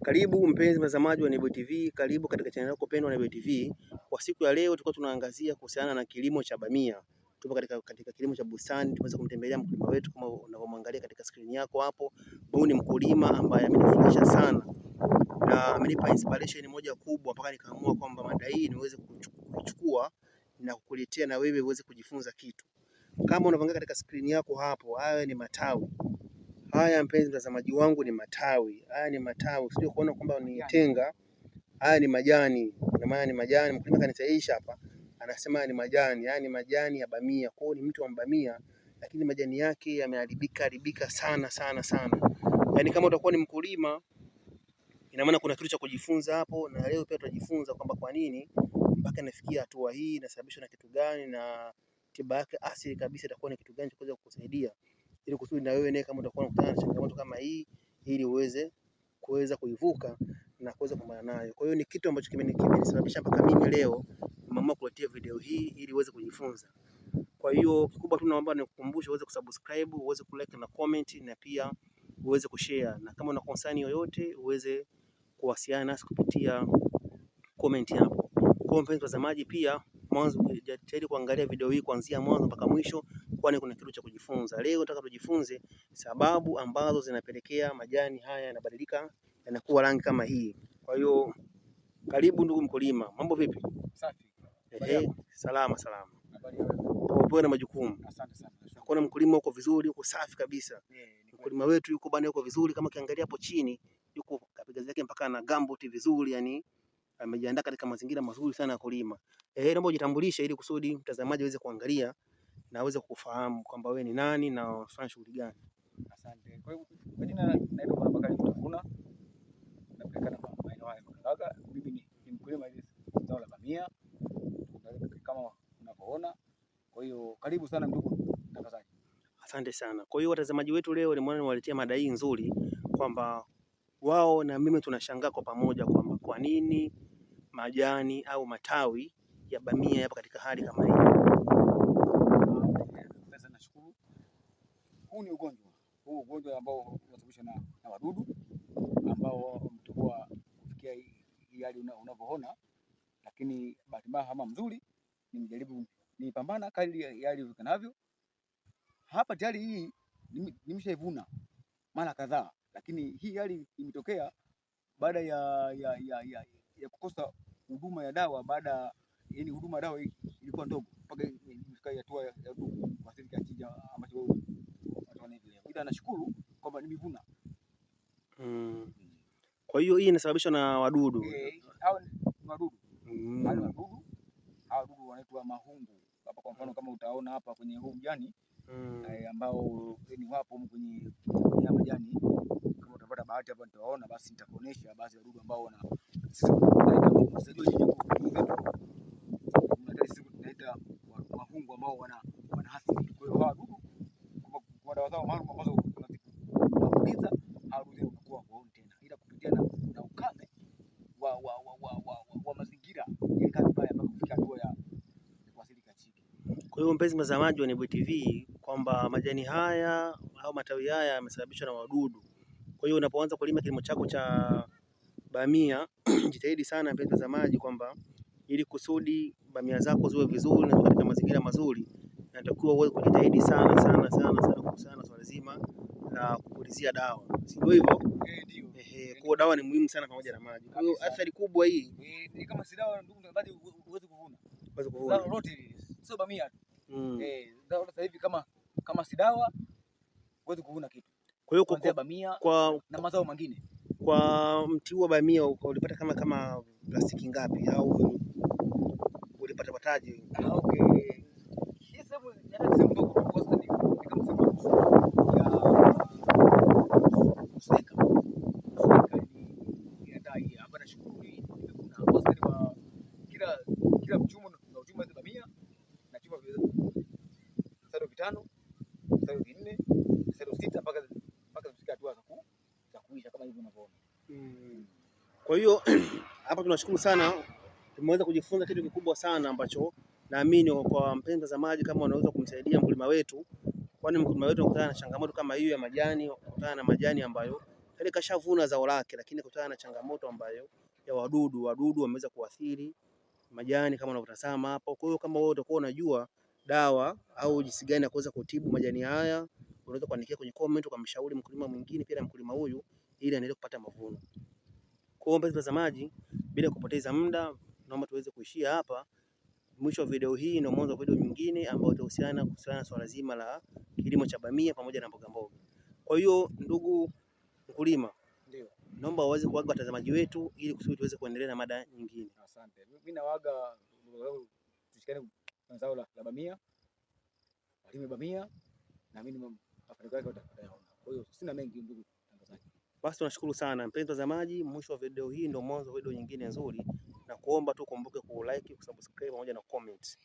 Karibu mpenzi mtazamaji wa Nebuye TV, karibu katika channel yako pendwa Nebuye TV. Kwa siku ya leo tulikuwa tunaangazia kuhusiana na kilimo cha bamia. Tupo katika kilimo cha bustani, tumeweza kumtembelea mkulima wetu kama unavyomwangalia katika screen yako hapo. Huyu ni mkulima ambaye amenifundisha sana na amenipa inspiration moja kubwa mpaka nikaamua kwamba mada hii niweze kuchukua na kukuletea na wewe uweze kujifunza kitu. Kama unavyoangalia katika screen yako hapo, haya ni matawi. Haya mpenzi mtazamaji wangu ni matawi. Haya ni matawi. Usije kuona kwamba ni tenga. Haya ni majani. Na maana ni majani. Mkulima kanisaisha hapa. Anasema ni majani. Haya ni majani ya bamia. Kwa hiyo ni mtu wa bamia, lakini majani yake yameharibika sana. Yaani kama utakuwa ni mkulima, ina maana kuna kitu cha kujifunza hapo, na leo pia tutajifunza kwamba kwa nini mpaka nafikia hatua hii, inasababishwa na kitu gani, na tiba yake asili kabisa itakuwa ni kitu gani cha kuweza kukusaidia, ili kusudi na wewe kama utakuwa unakutana na changamoto kama hii, ili kuweza kuivuka na kuweza kupambana nayo. Kwa hiyo ni kitu ambacho kimenisababisha mpaka mimi leo nimeamua kuletea video hii ili uweze kujifunza. Kwa hiyo kikubwa tu naomba nikukumbushe uweze kusubscribe, uweze kulike na comment, na pia uweze kushare, na kama una concern yoyote uweze kuwasiliana nasi kupitia comment hapo. Kwa mpenzi mtazamaji, pia mwanzo jitahidi kuangalia video hii kuanzia mwanzo mpaka mwisho, kwani kuna kitu cha kujifunza. Leo nataka tujifunze sababu ambazo zinapelekea majani haya yanabadilika, yanakuwa rangi kama hii. Kwa hiyo karibu ndugu mkulima, mambo vipi? Safi. Salama. Poa na majukumu. Asante sana. Nakuona mkulima uko vizuri, uko safi kabisa. Mkulima wetu yuko bana, yuko vizuri, kama kiangalia hapo chini, yuko kapiga zake mpaka na gambut vizuri, yani amejiandaa katika mazingira mazuri sana ya kulima. Naomba ujitambulishe ili kusudi mtazamaji aweze kuangalia na aweze kufahamu kwamba wewe ni nani na unafanya shughuli gani. Asante. Kwa hiyo kwa jina naitwa Bwana Bakari Mtafuna. Napatikana maeneo haya Makalaga. Mimi ni mkulima wa zao la bamia kama unavyoona. Kwa hiyo karibu sana ndugu mtangazaji. Asante sana. Kwa hiyo watazamaji wetu leo nimeona niwaletea mada hii nzuri, kwamba wao na mimi tunashangaa kwa pamoja kwamba kwa nini majani au matawi ya bamia yapo katika hali kama hii. Sasa nashukuru. Huu ni ugonjwa ambao unasababishwa na wadudu ambao mtakuwa kufikia hii hali unavyoona, lakini bahati mbaya kama mzuri nimejaribu nipambana kadri ya hali iwezekanavyo. Hapa tayari hii nimeshaivuna mara kadhaa, lakini hii hali imetokea baada ya kukosa huduma ya dawa. Yani huduma ya dawa ilikuwa ndogo mpaka ifika hatua ya dudu kuathiri kija ambacho watu hivi leo. Ila nashukuru kwamba nimevuna. Kwa hiyo hii inasababishwa na wadudu. Hao ni wadudu. Hao wadudu wanaitwa mahungu. Hapa kwa mfano kama utaona hapa kwenye huu mjani ambao ni wapo kwenye majani, kama utapata bahati hapa nitawaona, basi nitakuonesha baadhi ya wadudu ambao tunaita mahungu ambao wana hasidi. Kwa hiyo hawa wadudu kwa dawa zao maalum ambazo tunazipuliza, hawa wadudu wanakuwa hawaoni tena, ila kupitia na ukame wa mazingira ile kazi mbaya mpaka kufika hatua ya kuathiri chini. Kwa hiyo mpenzi mtazamaji wa Nebuye TV, kwamba majani haya au matawi haya yamesababishwa na wadudu. Kwa hiyo unapoanza kulima kilimo chako cha bamia jitahidi sana mpenzi mtazamaji, kwamba ili kusudi bamia zako ziwe vizuri na katika mazingira mazuri, inatakiwa uweze kujitahidi sana swala zima la kupulizia dawa. Si ndio hivyo? Ndio. Kwa dawa ni muhimu sana pamoja na maji. Kwa hiyo athari kubwa hii ni kama si dawa ndugu mtangazaji, uweze kuvuna. Dawa lolote sio bamia tu. Dawa sasa hivi kama si dawa uweze kuvuna kitu. Kwa hiyo kwa bamia na mazao mengine. Kwa mti wa bamia ulipata kama plastiki ngapi au ulipata pataje? Okay. Hii sehemu ndogo kwa sababu ni kama sehemu ya dai hapa. Nashukuru kuna wastani wa kila mchumo na uchuma hizo bamia na chuma visado 5, visado 4, visado 6 mpaka kufika hatua za kuisha kama hivi unavyoona. Kwa hiyo hapa tunashukuru sana, tumeweza kujifunza kitu kikubwa sana ambacho naamini kwa mpenzi mtazamaji kama unaweza kumsaidia mkulima wetu, kwani mkulima wetu anakutana na changamoto kama hiyo ya majani, anakutana na majani ambayo tayari kashavuna zao lake, lakini kutana na changamoto ambayo ya wadudu wameweza kuathiri majani kama unavyotazama hapo. Kwa hiyo kama wewe utakuwa unajua dawa au jinsi gani ya kuweza kutibu majani haya, unaweza kuandikia kwenye comment ukamshauri mkulima mwingine pia na mkulima huyu, ili aendelee kupata mavuno. Kwa hiyo mtazamaji, bila kupoteza muda, naomba tuweze kuishia hapa. Mwisho wa video hii na mwanzo wa video nyingine ambayo itahusiana na swala zima la kilimo cha bamia pamoja na mboga mboga. Kwa hiyo ndugu mkulima, ndio naomba uweze kuaga watazamaji wetu ili kusudi tuweze kuendelea na mada nyingine. Asante. Mimi nawaaga ndugu zangu, tushikane na zao la bamia, walime bamia na mimi mafanikio yake utayaona. Kwa hiyo sina mengi ndugu mtangazaji. Basi tunashukuru sana mpenzi mtazamaji, mwisho wa video hii ndio mwanzo wa video nyingine nzuri, na kuomba tu kumbuke ku like, kusubscribe pamoja na comment.